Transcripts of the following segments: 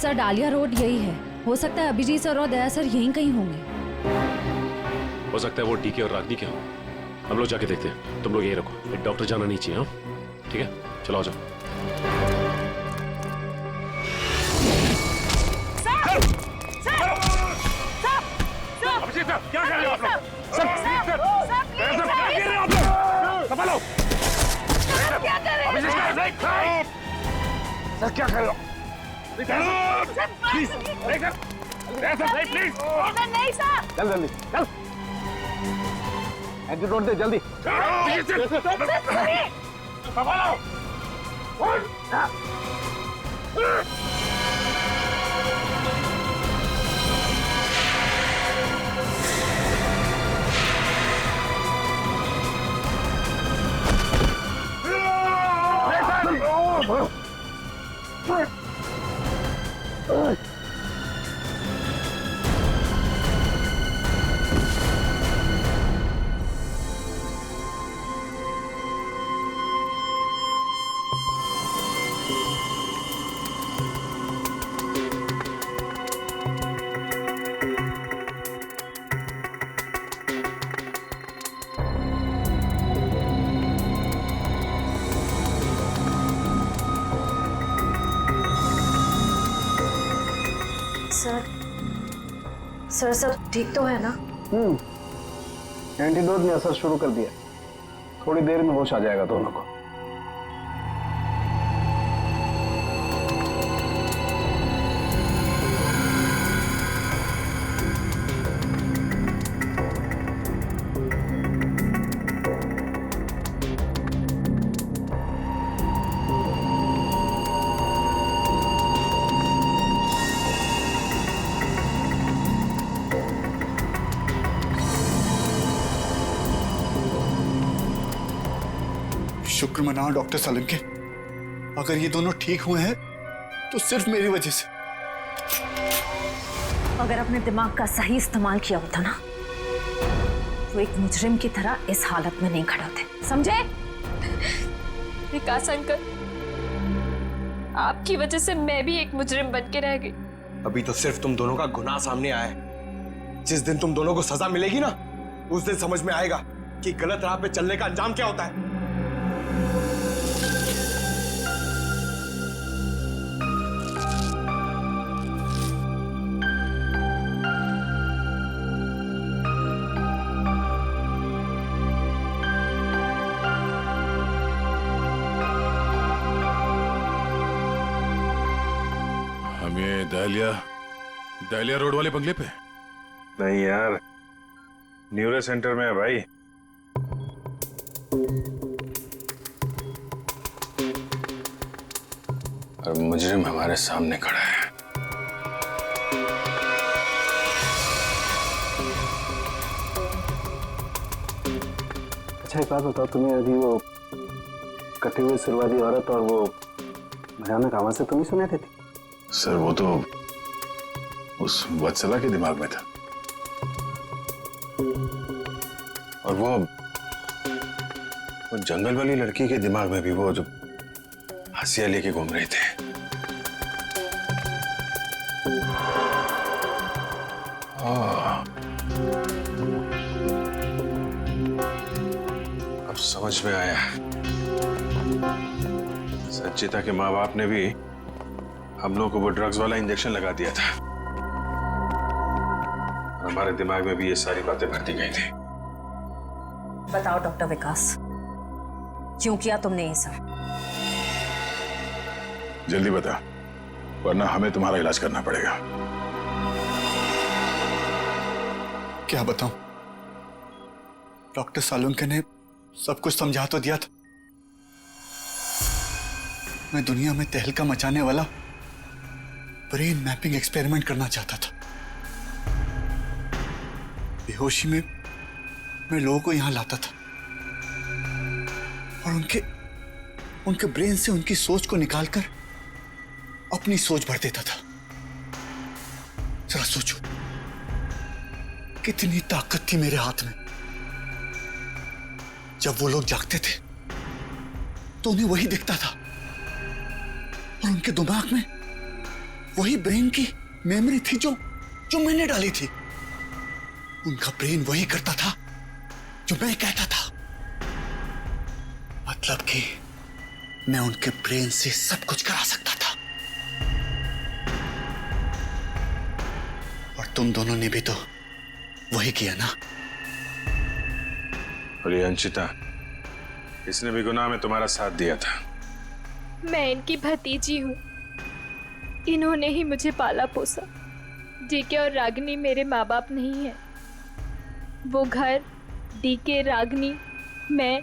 Sir डालिया road यही है। हो सकता है अभिजीत सर और दया सर यहीं कहीं होंगे। हो सकता है वो डीके और रागनी के हों। हम लोग जाके देखते हैं, तुम लोग यहीं रखो, एक डॉक्टर जाना नहीं चाहिए। हाँ ठीक है, चलो आ जाओ। अभिजीत सर, क्या कर रहे हो आप लोग? सर, क्या कर रहे हो आप लोग? संभालो। क्या कर रहे हो? अभिजीत सर, सर क्या कर रहे हो? Please, please. नहीं सर। चल जल्दी, चल। एंटीडोट दे जल्दी। संभालो। सर सब ठीक तो है ना? एंटीडोट ने असर शुरू कर दिया, थोड़ी देर में होश आ जाएगा दोनों को। शुक्र मनाओ डॉक्टर सालुंके, अगर ये दोनों ठीक हुए हैं तो सिर्फ मेरी वजह से। अगर अपने दिमाग का सही इस्तेमाल किया होता ना तो एक मुजरिम की तरह इस हालत में नहीं खड़े होते, समझे? विकास अंकल, आपकी वजह से मैं भी एक मुजरिम बन के रह गई। अभी तो सिर्फ तुम दोनों का गुनाह सामने आया है। जिस दिन तुम दोनों को सजा मिलेगी ना, उस दिन समझ में आएगा कि गलत राह पे चलने का अंजाम क्या होता है। हम ये दहलिया रोड वाले बंगले पे? नहीं यार, न्यूरो सेंटर में है भाई। और मुजरिम हमारे सामने खड़ा है। अच्छा एक बात बताओ, तुम्हें अभी वो कटे हुए सिर वाली औरत और वो भयानक आवाज से तुम ही सुने थे? सर वो तो उस वत्सला के दिमाग में था, और वो जंगल वाली लड़की के दिमाग में भी, वो जो हंसिया लेके घूम रहे थे। अब समझ में आया, संचिता के माँ बाप ने भी हम लोगों को वो ड्रग्स वाला इंजेक्शन लगा दिया था। हमारे दिमाग में भी ये सारी बातें भर दी गई थी। बताओ डॉक्टर विकास, क्यों किया तुमने ये सब? जल्दी बता, वरना हमें तुम्हारा इलाज करना पड़ेगा। क्या बताऊं, डॉक्टर सालुंके ने सब कुछ समझा तो दिया था। मैं दुनिया में तहलका मचाने वाला ब्रेन मैपिंग एक्सपेरिमेंट करना चाहता था। बेहोशी में मैं लोगों को यहां लाता था और उनके ब्रेन से उनकी सोच को निकालकर अपनी सोच भर देता था। जरा सोचो, कितनी ताकत थी मेरे हाथ में। जब वो लोग जागते थे तो उन्हें वही दिखता था, और उनके दिमाग में वही ब्रेन की मेमोरी थी जो जो मैंने डाली थी। उनका ब्रेन वही करता था जो मैं कहता था। मतलब कि मैं उनके ब्रेन से सब कुछ करा सकता था। और तुम दोनों ने भी तो वही किया ना। और ये अंशिता, इसने भी गुनाह में तुम्हारा साथ दिया था। मैं इनकी भतीजी हूँ। इन्होंने ही मुझे पाला पोसा। डीके और रागिनी मेरे माँ बाप नहीं है। वो घर, डीके, रागिनी, मैं,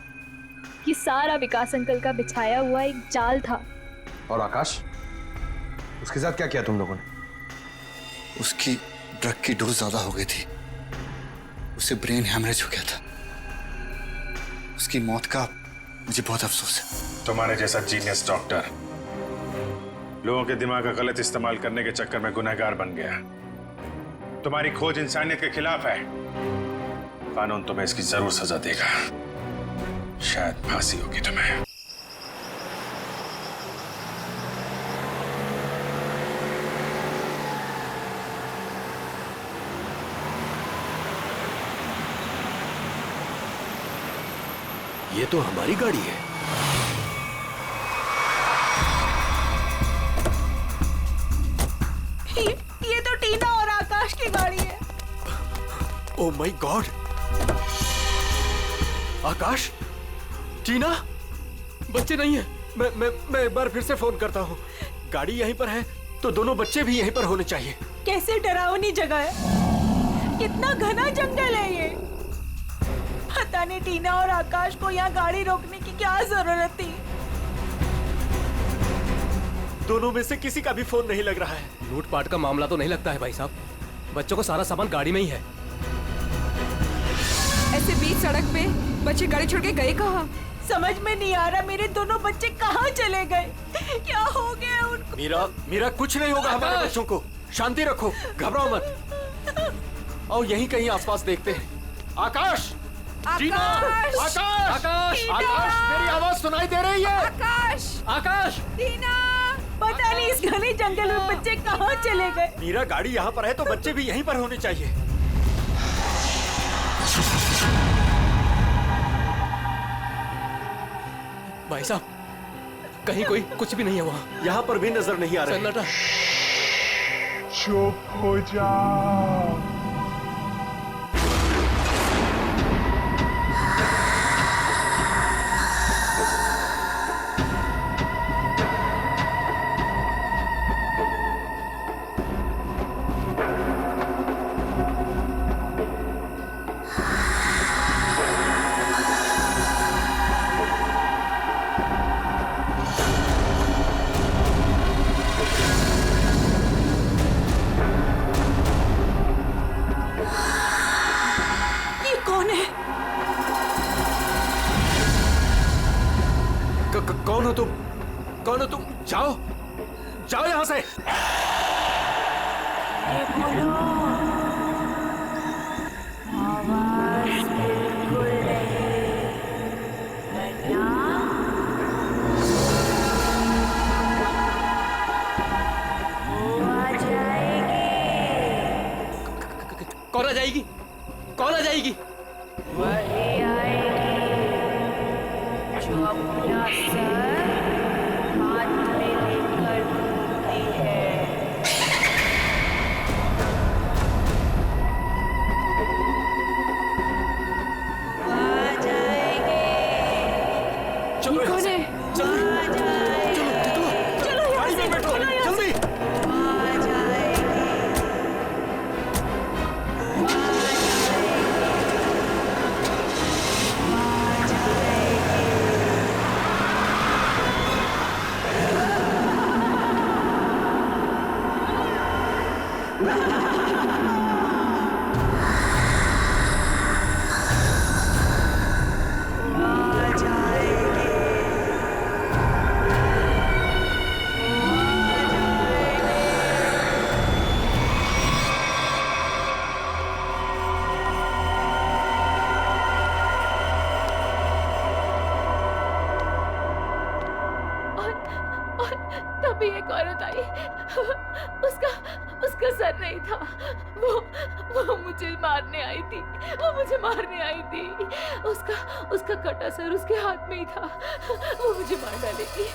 ये सारा विकास अंकल का बिछाया हुआ एक जाल था। और आकाश, उसके साथ क्या किया तुम लोगों ने? उसकी ड्रग की डोज ज्यादा हो गई थी। उसे ब्रेन हैमरेज हो गया था। उसकी मौत का मुझे बहुत अफसोस है। तुम्हारे जैसा जीनियस डॉक्टर लोगों के दिमाग का गलत इस्तेमाल करने के चक्कर में गुनहगार बन गया। तुम्हारी खोज इंसानियत के खिलाफ है। कानून तुम्हें इसकी जरूर सजा देगा। शायद फांसी होगी तुम्हें। ये तो हमारी गाड़ी है। ये तो टीना और आकाश की गाड़ी है। Oh my God! आकाश, टीना, बच्चे नहीं है। मैं एक बार फिर से फोन करता हूँ। गाड़ी यहीं पर है तो दोनों बच्चे भी यहीं पर होने चाहिए। कैसे डरावनी जगह है। कितना घना जंगल है ये। पता नहीं टीना और आकाश को यहाँ गाड़ी रोकने की क्या जरूरत थी। दोनों में से किसी का भी फोन नहीं लग रहा है। लूटपाट का मामला तो नहीं लगता है भाई साहब। बच्चों को सारा सामान गाड़ी में ही है। ऐसे बीच सड़क पे बच्चे गाड़ी छोड़ के गए कहाँ? समझ में नहीं आ रहा मेरे दोनों बच्चे कहाँ चले गए। क्या हो गया उनको? मीरा, कुछ नहीं होगा हमारे बच्चों को। शांति रखो, घबराओ मत। और यहीं कहीं आसपास देखते हैं। आकाश, टीना, आकाश, आकाश, आकाश, मेरी आवाज सुनाई दे रही है? आकाश, आकाश, टीना, पता नहीं इस घने जंगल में बच्चे कहाँ चले गए। मीरा, गाड़ी यहाँ पर है तो बच्चे भी यहीं पर होने चाहिए। भाई साहब, कहीं कोई कुछ भी नहीं है वहाँ। यहाँ पर भी नजर नहीं आ रहा। सन्नाटा। चुप हो जाओ। कौन हो तुम? जाओ, जाओ यहां से। कौन आ जाएगी? कौन आ जाएगी? वही आएगी जो अपना सर हाथ में लेकर घूमती है। वो आ जाएगी। चलो कौन है? चलो चलो यहाँ से, चलो यहाँ से। तभी एक औरत आई उसका सर नहीं था। वो मुझे मारने आई थी। वो मुझे मारने आई थी। उसका कटा सर उसके हाथ में ही था। वो मुझे मार डालेगी।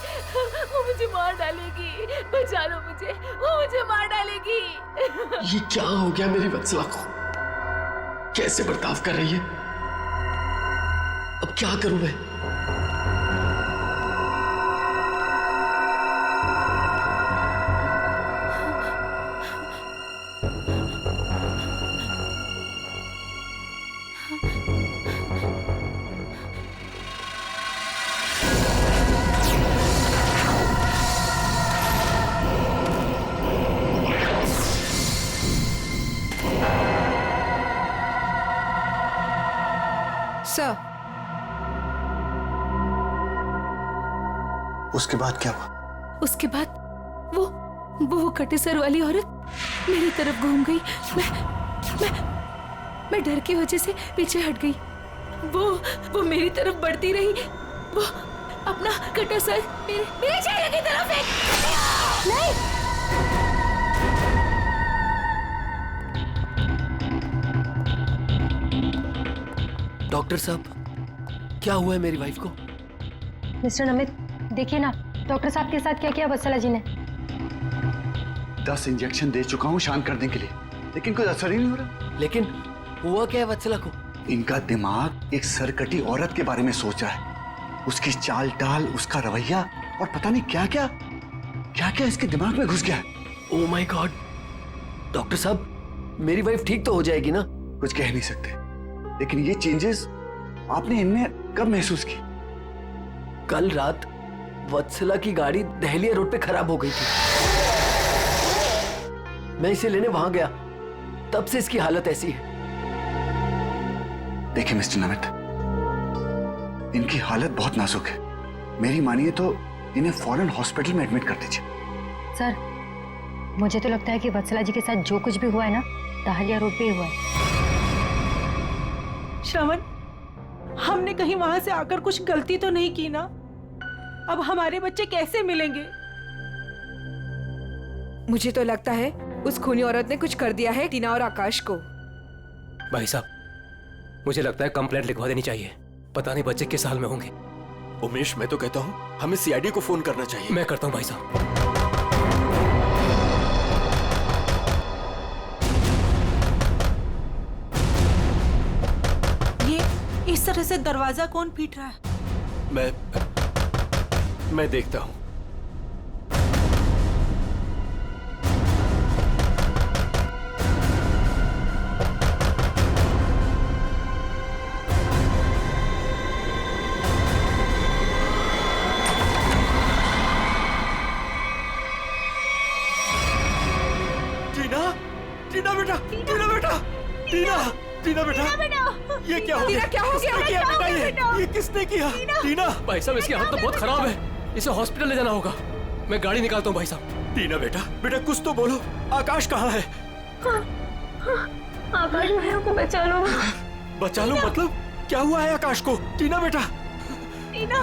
वो मुझे मार डालेगी। बचा लो मुझे। वो मुझे मार डालेगी। ये क्या हो गया मेरी वत्सला को? कैसे बर्ताव कर रही है? अब क्या करूं मैं? सर, उसके बाद क्या हुआ? उसके बाद वो कटे सर वाली औरत मेरी तरफ घूम गई। मैं डर की वजह से पीछे हट गई। वो मेरी तरफ बढ़ती रही। वो अपना कटा सर मेरे चेहरे की तरफ नहीं। डॉक्टर साहब, क्या हुआ है मेरी वाइफ को? मिस्टर नमित, देखिए ना डॉक्टर साहब के साथ क्या किया वत्सला जी ने। 10 इंजेक्शन दे चुका हूँ शांत करने के लिए, लेकिन कोई असर ही नहीं हो रहा। लेकिन हुआ क्या है वत्सला को? इनका दिमाग एक सरकटी औरत के बारे में सोच रहा है। उसकी चाल टाल, उसका रवैया और पता नहीं क्या क्या इसके दिमाग में घुस गया है। Oh my God! डॉक्टर साहब, मेरी वाइफ ठीक तो हो जाएगी ना? कुछ कह नहीं सकते, लेकिन ये चेंजेस आपने इनमें कब महसूस की? कल रात वत्सला की गाड़ी दहलिया रोड पे खराब हो गई थी। मैं इसे लेने वहां गया, तब से इसकी हालत ऐसी है। देखिए मिस्टर नमित, इनकी हालत बहुत नाजुक है। मेरी मानिए तो इन्हें फौरन हॉस्पिटल में एडमिट कर दीजिए। सर, मुझे तो लगता है कि वत्सला जी के साथ जो कुछ भी हुआ है ना, दहलिया रोड पे ही हुआ है। श्रवण, हमने कहीं वहां से आकर कुछ गलती तो नहीं की ना? अब हमारे बच्चे कैसे मिलेंगे? मुझे तो लगता है उस खूनी औरत ने कुछ कर दिया है टीना और आकाश को। भाई साहब, मुझे लगता है कंप्लेंट लिखवा देनी चाहिए। पता नहीं बच्चे किस हाल में होंगे। उमेश, मैं तो कहता हूँ हमें सीआईडी को फोन करना चाहिए। मैं करता हूँ भाई साहब। इस तरह से दरवाजा कौन पीट रहा है? मैं देखता हूं। टीना बेटा, ये क्या हो गया? क्या हो गया? ये किसने किया? टीना! भाई साहब, इसकी हालत तो बहुत खराब है। इसे हॉस्पिटल ले जाना होगा। मैं गाड़ी निकालता हूँ भाई साहब। टीना बेटा कुछ तो बोलो। आकाश कहाँ है? आकाश भैया को बचा लो। बचा लो मतलब? क्या हुआ है आकाश को? टीना बेटा! टीना,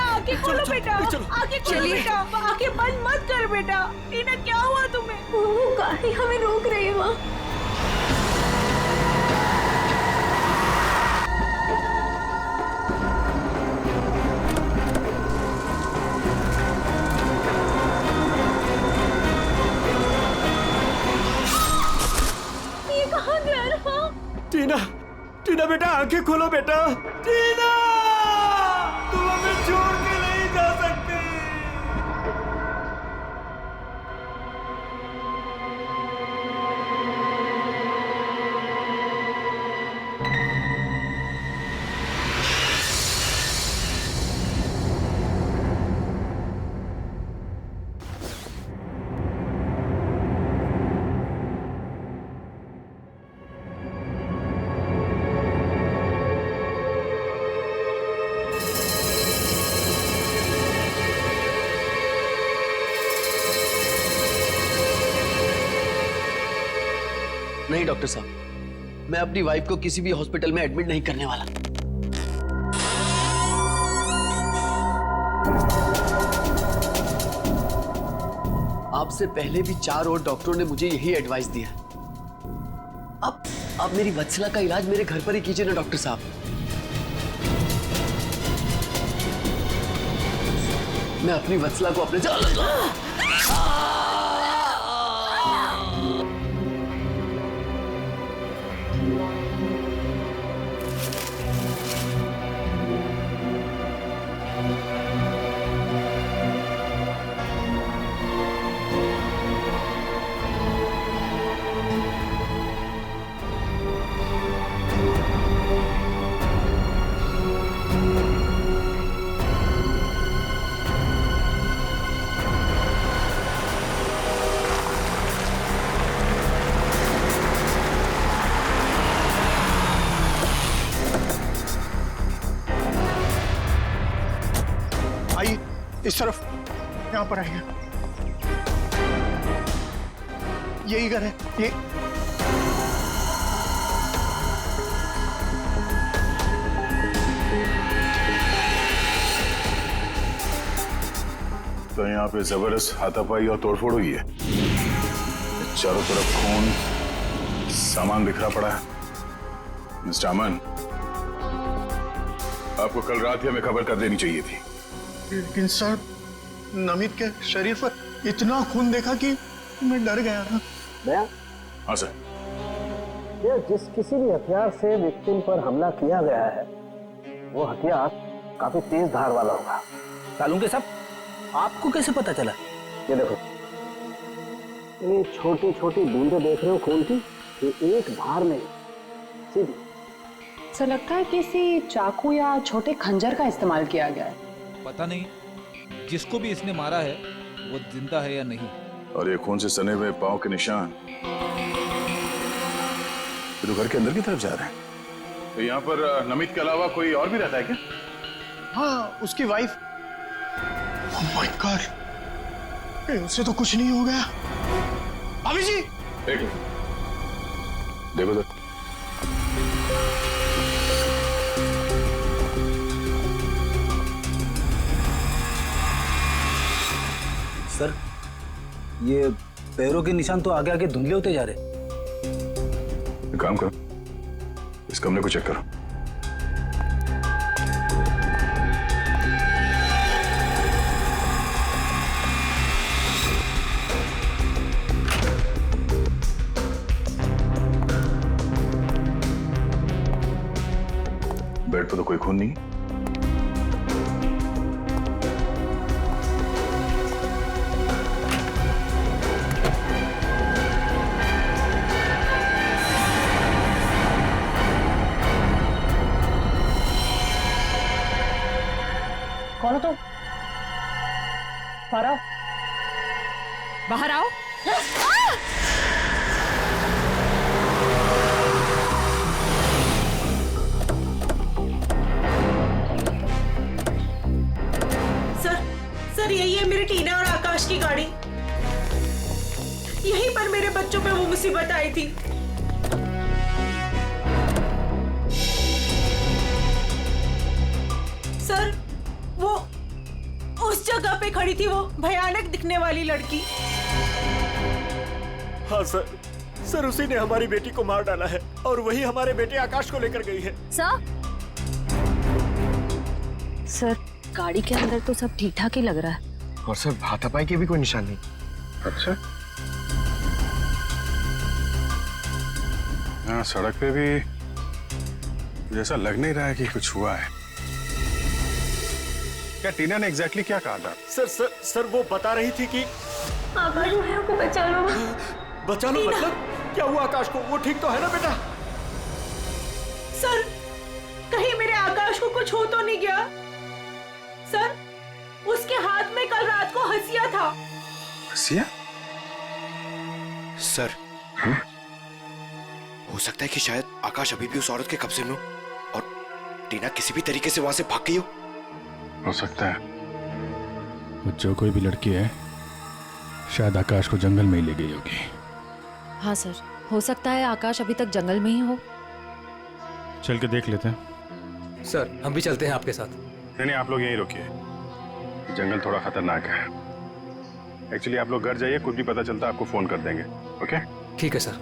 आंखें खोलो बेटा। आंखें खोलो बेटा। आंखें बंद मत कर बेटा। टीना, क्या हुआ तुम्हें? वो गाड़ी हमें रोक रही है वहाँ। टीना बेटा, आंखें खोलो बेटा। टीना, तुम हमें छोड़ के नहीं जा सकती। नहीं डॉक्टर साहब, मैं अपनी वाइफ को किसी भी हॉस्पिटल में एडमिट नहीं करने वाला। आपसे पहले भी 4 और डॉक्टरों ने मुझे यही एडवाइस दिया। अब मेरी वत्सला का इलाज मेरे घर पर ही कीजिए ना डॉक्टर साहब। मैं अपनी वत्सला को अपने आइए इस तरफ, यहाँ पर आइए। यही घर है ये। तो यहाँ पे जबरदस्त हाथापाई और तोड़फोड़ हुई है। चारों तरफ खून, सामान बिखरा पड़ा है। मिस्टर अमन, आपको कल रात ही हमें खबर कर देनी चाहिए थी। लेकिन सर, नमित के शरीर पर इतना खून देखा कि मैं डर गया था। हाँ सर। ये जिस किसी भी हथियार से विक्टिम पर हमला किया गया है, वो हथियार काफी तेज धार वाला होगा। सालुंके साहब, आपको कैसे पता चला? ये देखो, ये छोटी छोटी बूंदें देख रहे हो खून की, ये एक धार में सीधी। सर लगता है किसी चाकू या छोटे खंजर का इस्तेमाल किया गया है। पता नहीं जिसको भी इसने मारा है वो जिंदा है या नहीं। और ये खून से सने हुए पांव के निशान तो घर के अंदर की तरफ जा रहे हैं। तो यहाँ पर नमित के अलावा कोई और भी रहता है क्या? हाँ, उसकी वाइफ। ओह माय गॉड, उससे तो कुछ नहीं हो गया। भाभी जी, एक मिनट, देखो तो। सर, ये पैरों के निशान तो आगे आगे धुंधले होते जा रहे। एक काम करो, इस कमरे को चेक करो। बेड पर तो कोई खून नहीं। कौन हो तुम? बाहर आओ। बाहर आओ। सर यही है मेरी टीना और आकाश की गाड़ी। यहीं पर मेरे बच्चों पे वो मुसीबत आई थी। सर, वो उस जगह पे खड़ी थी वो भयानक दिखने वाली लड़की। हाँ सर, उसी ने हमारी बेटी को मार डाला है और वही हमारे बेटे आकाश को लेकर गई है। सर, गाड़ी के अंदर तो सब ठीक ठाक ही लग रहा है। और सर, हाथापाई के भी कोई निशान नहीं। अच्छा, हाँ, सड़क पे भी जैसा लग नहीं रहा है कि कुछ हुआ है। क्या टीना ने एग्जैक्टली क्या कहा था? सर वो बता रही थी कि आकाश भैया को बचा लो। बचा लो मतलब? क्या हुआ आकाश को? वो ठीक तो है ना बेटा? सर, कहीं मेरे आकाश को कुछ हो तो नहीं गया? सर, उसके हाथ में कल रात को हंसिया था। हंसिया? सर, हो सकता है कि शायद आकाश अभी भी उस औरत के कब्जे में हो और टीना किसी भी तरीके से वहां से भाग गई हो सकता है। वो जो कोई भी लड़की है शायद आकाश को जंगल में ही ले गई होगी। हाँ सर, हो सकता है आकाश अभी तक जंगल में ही हो। चल के देख लेते हैं। सर, हम भी चलते हैं आपके साथ। नहीं, आप लोग यहीं रुकिए। जंगल थोड़ा खतरनाक है। एक्चुअली आप लोग घर जाइए, कुछ भी पता चलता आपको फोन कर देंगे। ओके ठीक है सर।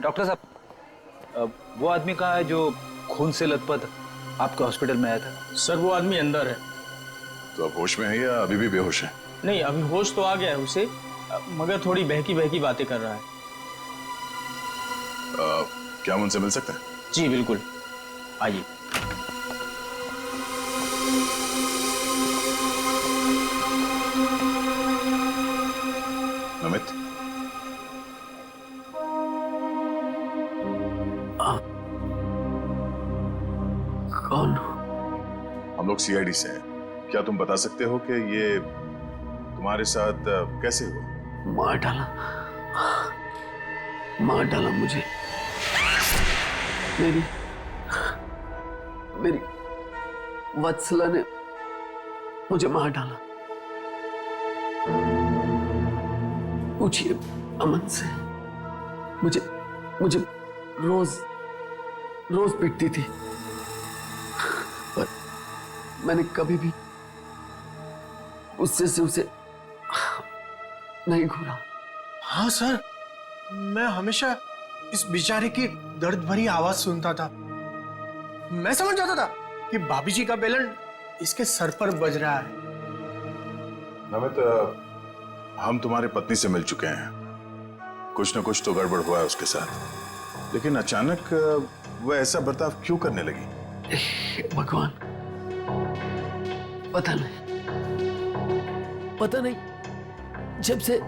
डॉक्टर साहब, वो आदमी कहाँ है जो खून से लथपथ आपके हॉस्पिटल में आया था? सर वो आदमी अंदर है। तो अब होश में है या अभी भी बेहोश है? नहीं, अभी होश तो आ गया है उसे, मगर थोड़ी बहकी बहकी बातें कर रहा है। क्या हम उनसे मिल सकते हैं? जी बिल्कुल, आइए। नमित, कौन? हम लोग सीआईडी से हैं। क्या तुम बता सकते हो कि ये तुम्हारे साथ कैसे हुआ? मार डाला मुझे। मेरी वत्सला ने मुझे मार डाला। पूछिए अमन से। मुझे रोज पिटती थी, पर मैंने कभी भी उससे उसे नहीं घूरा। हाँ सर, मैं हमेशा इस बेचारे की दर्द भरी आवाज सुनता था। मैं समझ जाता था कि भाभी जी का बेलन इसके सर पर बज रहा है। नमित, हम तुम्हारी पत्नी से मिल चुके हैं। कुछ न कुछ तो गड़बड़ हुआ है उसके साथ, लेकिन अचानक वह ऐसा बर्ताव क्यों करने लगी? भगवान, पता नहीं। जब से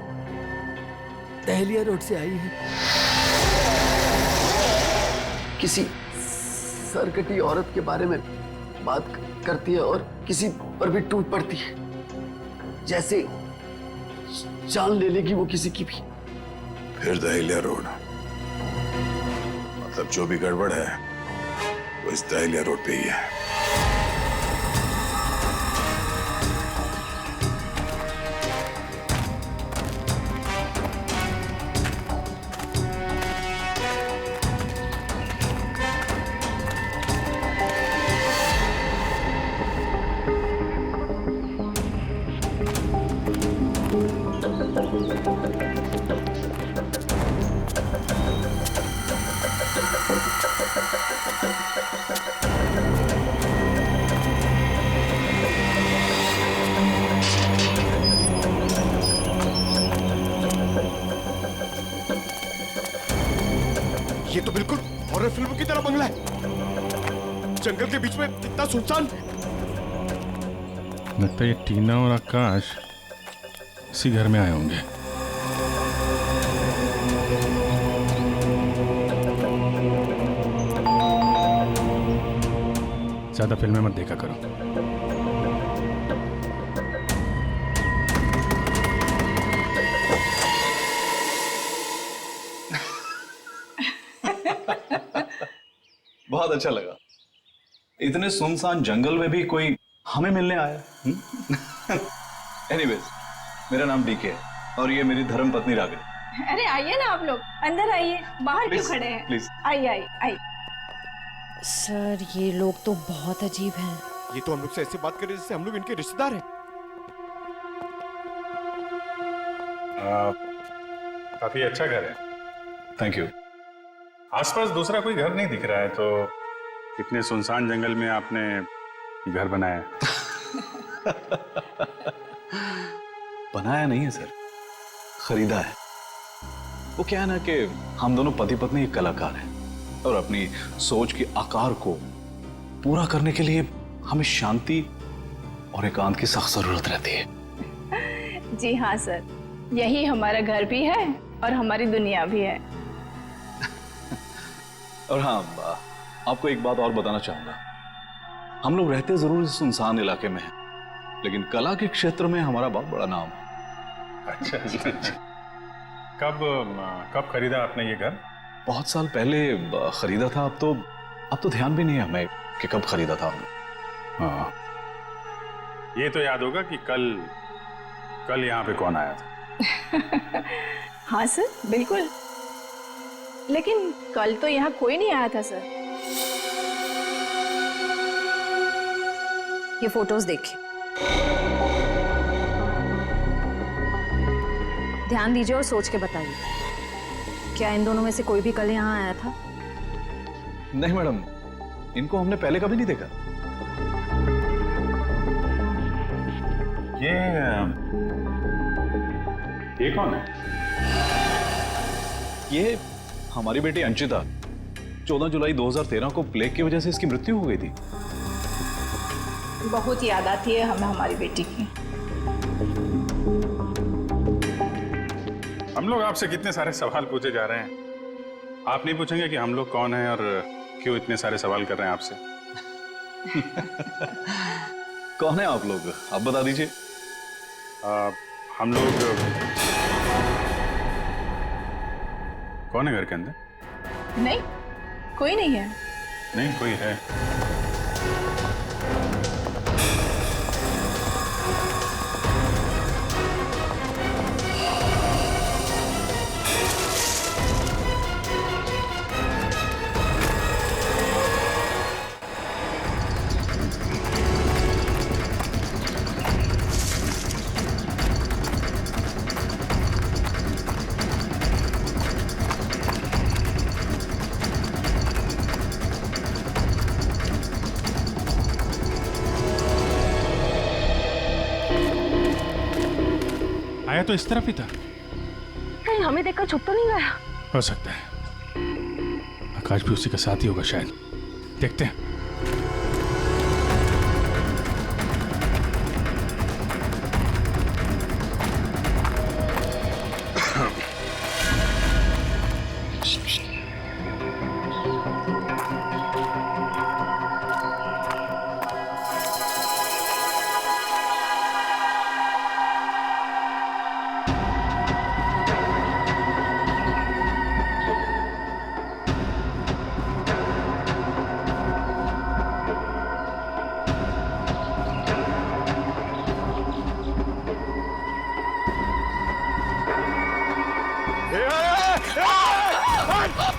दहलिया रोड से आई है, किसी सरकटी औरत के बारे में बात करती है और किसी पर भी टूट पड़ती है, जैसे जान ले लेगी वो किसी की भी। फिर दहलिया रोड, मतलब जो भी गड़बड़ है वो इस दहलिया रोड पे ही है। ये तो बिल्कुल हॉरर फिल्म की तरह बंगला है, जंगल के बीच में इतना सुनसान। लगता है ये टीना और आकाश इसी घर में आए होंगे। ज्यादा फिल्में मत देखा करो। बहुत अच्छा लगा। इतने सुनसान जंगल में भी कोई हमें मिलने आया। एनीवेज, मेरा नाम डीके है और ये मेरी धर्म पत्नी रागिनी। अरे आइए ना आप लोग, अंदर आइए, बाहर क्यों खड़े हैं? प्लीज आइए आइए आइए। सर ये लोग तो बहुत अजीब हैं। ये तो हम लोग से ऐसे बात कर रहे जैसे हम लोग इनके रिश्तेदार हैं। काफी अच्छा घर है। Thank you. आसपास दूसरा कोई घर नहीं दिख रहा है, तो इतने सुनसान जंगल में आपने घर बनाया? बनाया नहीं है सर, खरीदा है। वो क्या है ना कि हम दोनों पति पत्नी एक कलाकार हैं और अपनी सोच के आकार को पूरा करने के लिए हमें शांति और एकांत की सख्त जरूरत रहती है। जी हाँ सर, यही हमारा घर भी है और हमारी दुनिया भी है। और हाँ, आपको एक बात और बताना चाहूंगा। हम लोग रहते जरूर इस सुनसान इलाके में हैं, लेकिन कला के क्षेत्र में हमारा बहुत बड़ा नाम है। अच्छा। कब खरीदा आपने ये घर? बहुत साल पहले खरीदा था। अब तो ध्यान भी नहीं है हमें कि कब खरीदा था हमने। हाँ, ये तो याद होगा कि कल यहाँ पे कौन आया था। हाँ सर, बिल्कुल। लेकिन कल तो यहाँ कोई नहीं आया था सर। ये फोटोज देखिए, ध्यान दीजिए और सोच के बताइए, क्या इन दोनों में से कोई भी कल यहाँ आया था? नहीं मैडम, इनको हमने पहले कभी नहीं देखा। ये कौन है? ये हमारी बेटी अंशिता। 14 जुलाई 2013 को प्लेग की वजह से इसकी मृत्यु हो गई थी। बहुत याद आती है हमें हमारी बेटी की। हम लोग आपसे कितने सारे सवाल पूछे जा रहे हैं, आप नहीं पूछेंगे कि हम लोग कौन हैं और क्यों इतने सारे सवाल कर रहे हैं आपसे? कौन है आप लोग, आप बता दीजिए। हम लोग कौन है घर के अंदर? नहीं, कोई नहीं है। नहीं, कोई है। आया तो इस तरफ ही था। कहीं हमें देखकर छुप तो नहीं गया? हो सकता है आकाश भी उसी के साथ ही होगा शायद। देखते हैं।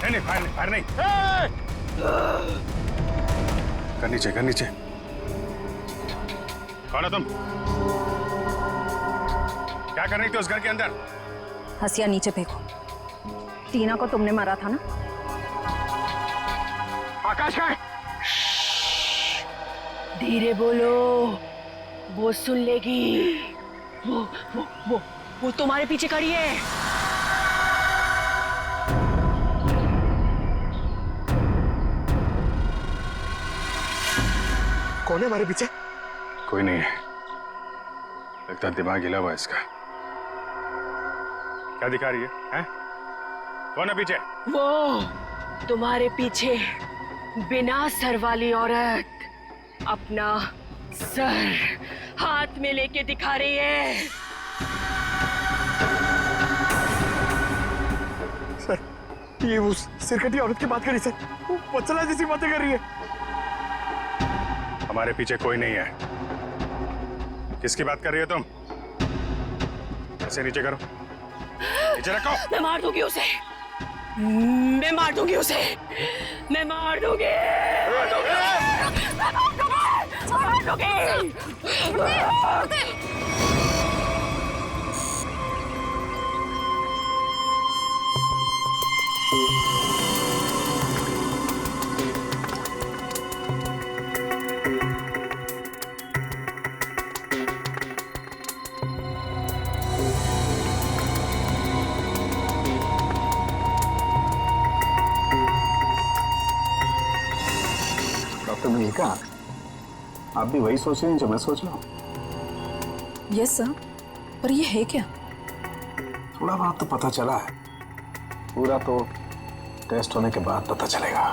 नहीं, फायर नहीं। कर नीचे। कौन हो तुम? क्या कर रही थी उस घर के अंदर? हसिया नीचे फेंको। टीना को तुमने मारा था ना? आकाश का धीरे बोलो, वो सुन लेगी। वो तुम्हारे पीछे खड़ी है। कौन है हमारे पीछे? कोई नहीं है, लगता दिमाग हिला हुआ इसका। क्या दिखा रही है, हैं? कौन है पीछे? वो तुम्हारे पीछे बिना सर वाली औरत अपना सर हाथ में लेके दिखा रही है। सर, ये उस सिरकटी औरत की बात कर रही सर, वो वत्सला जैसी बातें कर रही है। हमारे पीछे कोई नहीं है। किसकी बात कर रही हो तुम? ऐसे नीचे करो, नीचे रखो। मैं मार दूंगी उसे, मैं मार दूंगी उसे, मैं मार दूंगी। डॉक्टर मलिका, आप भी वही सोच रहे हैं जो मैं सोच रहा हूँ? यस सर, पर ये है क्या? थोड़ा बहुत तो पता चला है, पूरा तो टेस्ट होने के बाद पता चलेगा।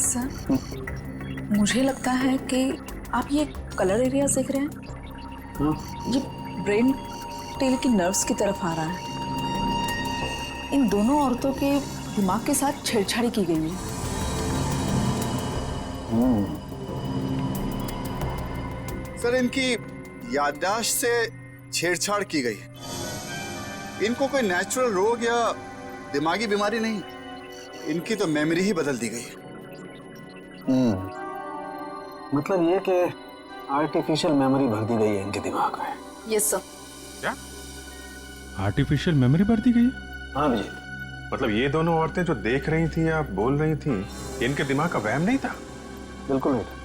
सर, मुझे लगता है कि आप ये कलर एरिया देख रहे हैं। ये ब्रेन टेल की नर्व्स की तरफ आ रहा है। इन दोनों औरतों के दिमाग के साथ छेड़छाड़ी की गई है। सर, इनकी याददाश्त से छेड़छाड़ की गई है। इनको कोई नेचुरल रोग या दिमागी बीमारी नहीं, इनकी तो मेमोरी ही बदल दी गई है। मतलब ये कि आर्टिफिशियल मेमोरी भर दी गई है इनके दिमाग में। Yes sir. क्या आर्टिफिशियल मेमोरी भर दी गई है? हाँ जी। मतलब ये दोनों औरतें जो देख रही थी या बोल रही थी, इनके दिमाग का वहम नहीं था? बिल्कुल नहीं था।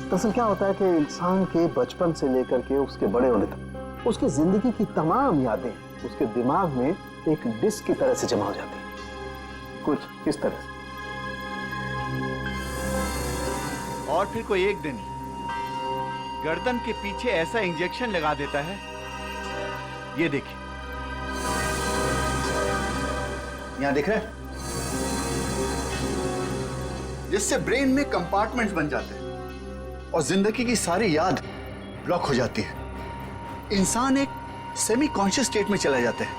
दरअसल क्या होता है कि इंसान के बचपन से लेकर के उसके बड़े होने तक उसकी जिंदगी की तमाम यादें उसके दिमाग में एक डिस्क की तरह से जमा हो जाती है, कुछ इस तरह से। और फिर कोई एक दिन गर्दन के पीछे ऐसा इंजेक्शन लगा देता है, ये देखिए, यहां दिख रहा है, जिससे ब्रेन में कंपार्टमेंट्स बन जाते हैं और जिंदगी की सारी याद ब्लॉक हो जाती है। इंसान एक सेमी कॉन्शियस स्टेट में चला जाता है,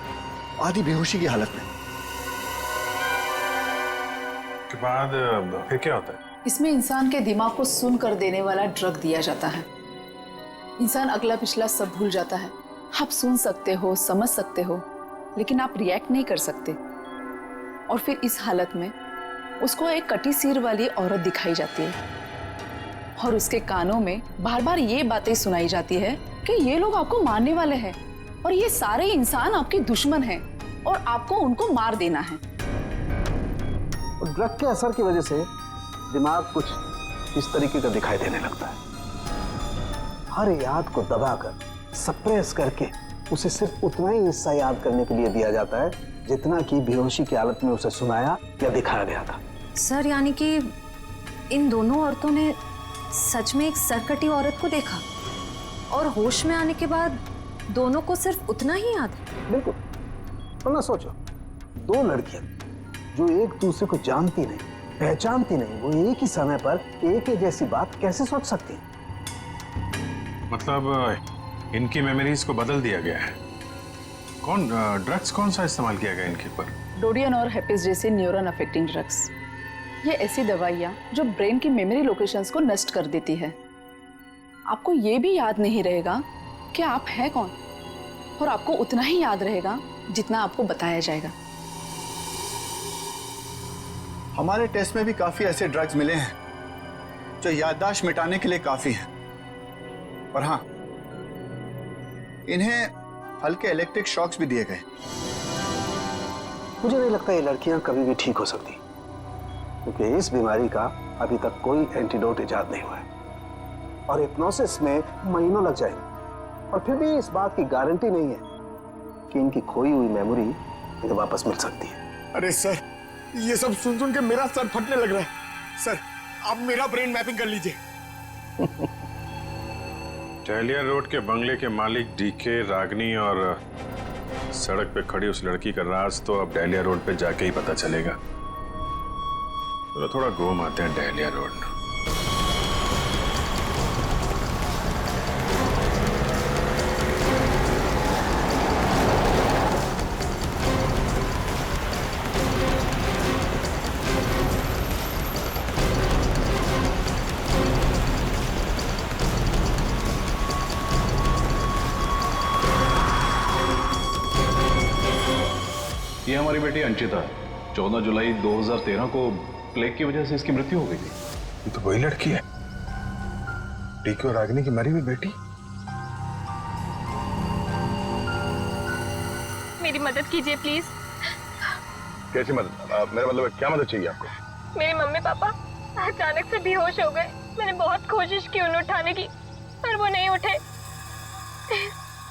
आधी बेहोशी की हालत में। के बाद फिर क्या होता है? इसमें इंसान के दिमाग को सुन कर देने वाला ड्रग दिया जाता है। इंसान अगला पिछला सब भूल जाता है। आप सुन सकते हो, समझ सकते हो, लेकिन आप रिएक्ट नहीं कर सकते। और फिर इस हालत में उसको एक कटी सिर वाली औरत दिखाई जाती है और उसके कानों में बार बार ये बातें सुनाई जाती है कि ये लोग आपको मारने वाले हैं और ये सारे इंसान आपके दुश्मन हैं और आपको उनको मार देना है। और ड्रग के असर की वजह से दिमाग कुछ इस तरीके का दिखाई देने लगता है। हर याद को दबाकर, सप्रेस करके उसे सिर्फ उतना ही हिस्सा याद करने के लिए दिया जाता है जितना कि बेहोशी की हालत में उसे सुनाया या दिखाया गया था। सर, यानी कि इन दोनों औरतों ने सच में एक सरकटी औरत को देखा और होश में आने के बाद दोनों को सिर्फ उतना ही याद है। बिल्कुल। तो ना सोचो, दो लड़कियां जो एक दूसरे को जानती नहीं, पहचानती नहीं, वो एक ही समय पर एक ही जैसी बात कैसे सोच सकती हैं? मतलब इनकी मेमोरीज को बदल दिया गया है। ड्रग्स कौन सा इस्तेमाल किया गया इनके ऊपर? डोडियन और हेपिस जैसे न्यूरॉन अफेक्टिंग ड्रग्स। ये ऐसी दवाइयाँ जो ब्रेन की मेमोरी लोकेशंस को नष्ट कर देती है। आपको ये भी याद नहीं रहेगा कि आप हैं कौन, और आपको उतना ही याद रहेगा जितना आपको बताया जाएगा। हमारे टेस्ट में भी काफी ऐसे ड्रग्स मिले हैं जो याददाश्त मिटाने के लिए काफी हैं, और हाँ, इन्हें हल्के इलेक्ट्रिक शॉक्स भी दिए गए। मुझे नहीं लगता ये लड़कियां कभी भी ठीक हो सकती, क्योंकि इस बीमारी का अभी तक कोई एंटीडोट इजाद नहीं हुआ है और हिप्नोसिस में महीनों लग जाएंगे। और फिर भी इस बात की गारंटी नहीं है कि इनकी खोई हुई मेमोरी इन्हें वापस मिल सकती है। अरे सर, ये सब सुन सुन के मेरा सर फटने लग रहा है। सर, आप मेरा ब्रेन मैपिंग कर लीजिए। डहलिया रोड के बंगले के मालिक डीके, रागनी और सड़क पे खड़ी उस लड़की का राज तो अब डहलिया रोड पे जाके ही पता चलेगा। तो थोड़ा घूम आते हैं डहलिया रोड। ये हमारी बेटी अंशिता, 14 जुलाई 2013 को प्लेग की वजह से इसकी मृत्यु हो गई थी। ये तो वही लड़की है, डीके और रागिनी की मरी हुई बेटी। मेरी मदद कीजिए प्लीज। कैसी मदद? मेरा मतलब क्या मदद चाहिए आपको? मेरे मम्मी पापा अचानक से बेहोश हो गए। मैंने बहुत कोशिश की उन्हें उठाने की, पर वो नहीं उठे।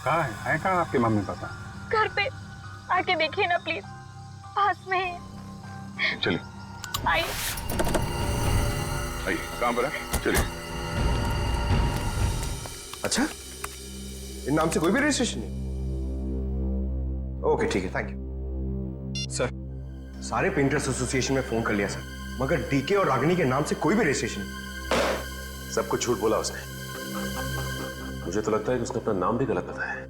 कहाँ है कहाँ आपके मम्मी पापा? घर पे आके देखिए ना प्लीज, पास में है। चलिए आइए। आइए, कहाँ पर है? चलिए। अच्छा, इन नाम से कोई भी रजिस्ट्रेशन नहीं? ओके, ठीक है, थैंक यू। सर, सारे पेंटर्स एसोसिएशन में फोन कर लिया सर, मगर डीके और रागिनी के नाम से कोई भी रजिस्ट्रेशन नहीं। सब कुछ झूठ बोला उसने। मुझे तो लगता है कि उसने अपना नाम भी गलत बताया है।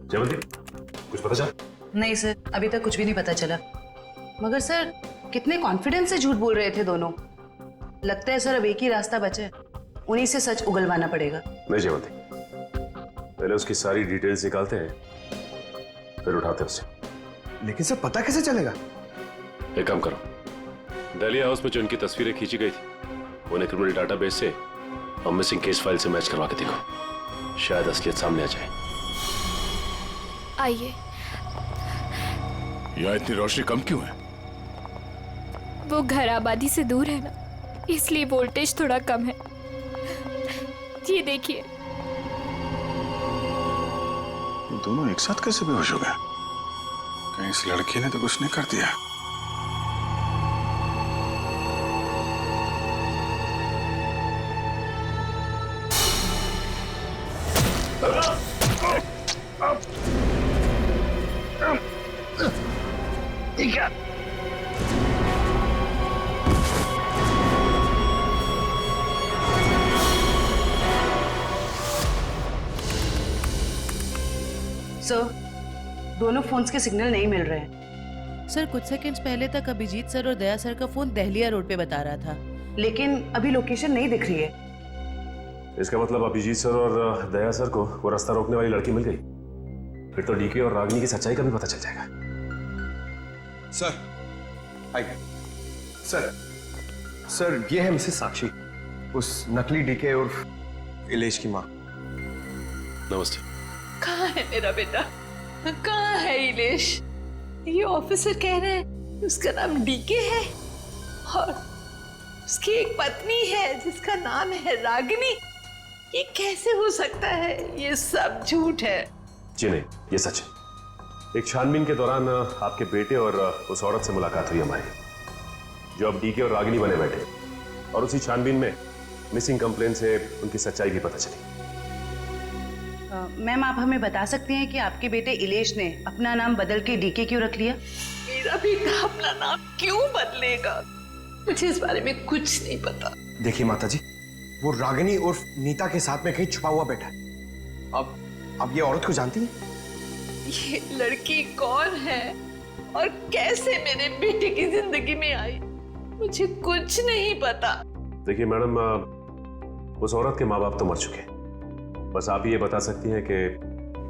जयवंती, कुछ पता चला? नहीं सर, अभी तक कुछ भी नहीं पता चला। मगर सर, कितने कॉन्फिडेंस से झूठ बोल रहे थे दोनों। लगता है सर अब एक ही रास्ता बचा है, उन्हीं से सच उगलवाना पड़ेगा। नहीं जयवंती, पहले उसकी सारी डिटेल्स निकालते हैं, फिर उठाते हैं उसे। लेकिन सर पता कैसे चलेगा? एक काम करो, दिल्ली हाउस में जो उनकी तस्वीरें खींची गई थी उन्हें क्रिमिनल डाटाबेस से और मिसिंग केस फाइल से मैच करवा के देखो, शायद असलियत सामने आ जाए। आइए। यहाँ इतनी रोशनी कम क्यों है? वो घर आबादी से दूर है ना, इसलिए वोल्टेज थोड़ा कम है। ये देखिए। दोनों एक साथ कैसे बेहोश हो गए? कहीं इस लड़की ने तो कुछ नहीं कर दिया? सर, दोनों फोन्स के सिग्नल नहीं मिल रहे हैं। सर कुछ सेकंड्स पहले तक अभिजीत सर और दया सर का फोन दहलिया रोड पे बता रहा था, लेकिन अभी लोकेशन नहीं दिख रही है। इसका मतलब अभिजीत सर और दया सर को वो रास्ता रोकने वाली लड़की मिल गई। फिर तो डीके और रागिनी की सच्चाई का भी पता चल जाएगा। सर आइए। सर ये है मिसेस साक्षी, उस नकली डीके और इलेश की माँ। नमस्ते। कहाँ है मेरा बेटा? कहाँ है इलेश? ये ऑफिसर कह रहे हैं उसका नाम डीके है और उसकी एक पत्नी है जिसका नाम है रागिनी। ये कैसे हो सकता है? ये सब झूठ है। जी नहीं, ये सच है। एक छानबीन के दौरान आपके बेटे और उस औरत से मुलाकात हुई हमारी, जो अब डीके और रागिनी बने बैठे, और उसी छानबीन में मिसिंग कंप्लेन से उनकी सच्चाई भी पता चली। मैम, आप हमें बता सकते हैं कि आपके बेटे इलेश ने अपना नाम बदल के डीके क्यों रख लिया? मेरा बेटा अपना नाम क्यों बदलेगा? मुझे इस बारे में कुछ नहीं पता। देखिए माताजी, वो रागिनी और नीता के साथ में कहीं छुपा हुआ बैठा है। अब ये औरत को जानती है? ये लड़की कौन है और कैसे मेरे बेटे की जिंदगी में आई, मुझे कुछ नहीं पता। देखिए मैडम, उस औरत के माँ बाप तो मर चुके हैं। बस आप ये बता सकती हैं कि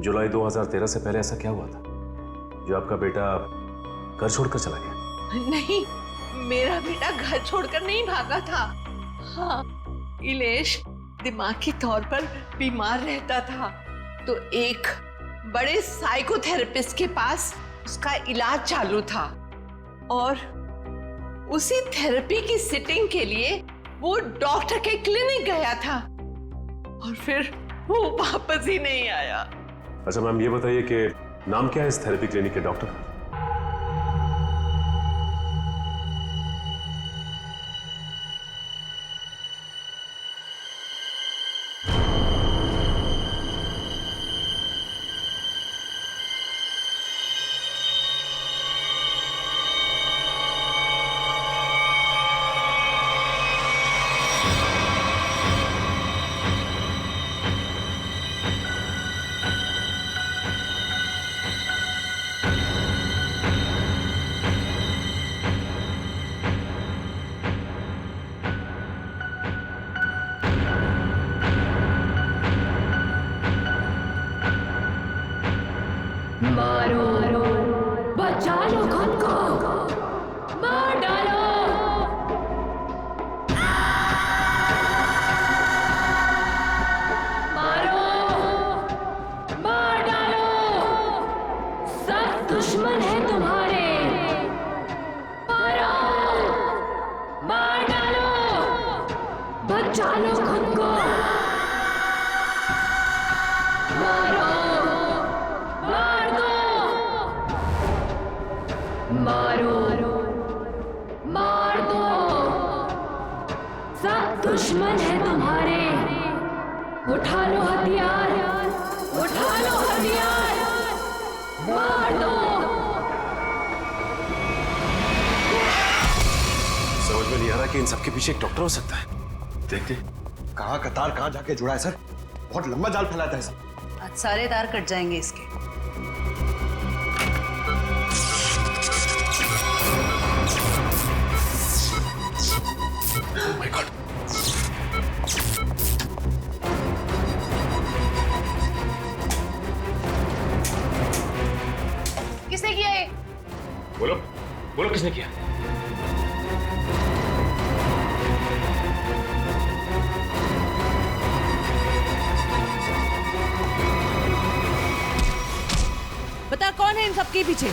जुलाई 2013 से पहले ऐसा क्या हुआ था जो आपका बेटा घर छोड़कर चला गया? नहीं, मेरा बेटा घर छोड़कर नहीं भागा था। हाँ, इलेश दिमागी तौर पर बीमार रहता था, तो एक बड़े साइकोथेरेपिस्ट के पास उसका इलाज चालू था और उसी थेरेपी की सिटिंग के लिए वो डॉक्टर के क्लिनिक गया था और फिर वो वापस ही नहीं आया। अच्छा मैम, ये बताइए कि नाम क्या है इस थेरेपी क्लिनिक के डॉक्टर का? मारो, बचा लो खुद को, मार डालो। मारो, मार डालो, सब दुश्मन है तुम्हारे। मारो, मार डालो, बचा लो खुद को। मारो, मार दो, सब दुश्मन है तुम्हारे। उठा लो हथियार, उठा लो हथियार, मार दो। समझ में नहीं आ रहा कि इन सबके पीछे एक डॉक्टर हो सकता है। देखते कहाँ का तार कहाँ जाके जुड़ा है सर। बहुत लंबा जाल फैलाता है सर। आज सारे तार कट जाएंगे इसके। Oh my God. किसने किया? बता कौन है इन सबके पीछे?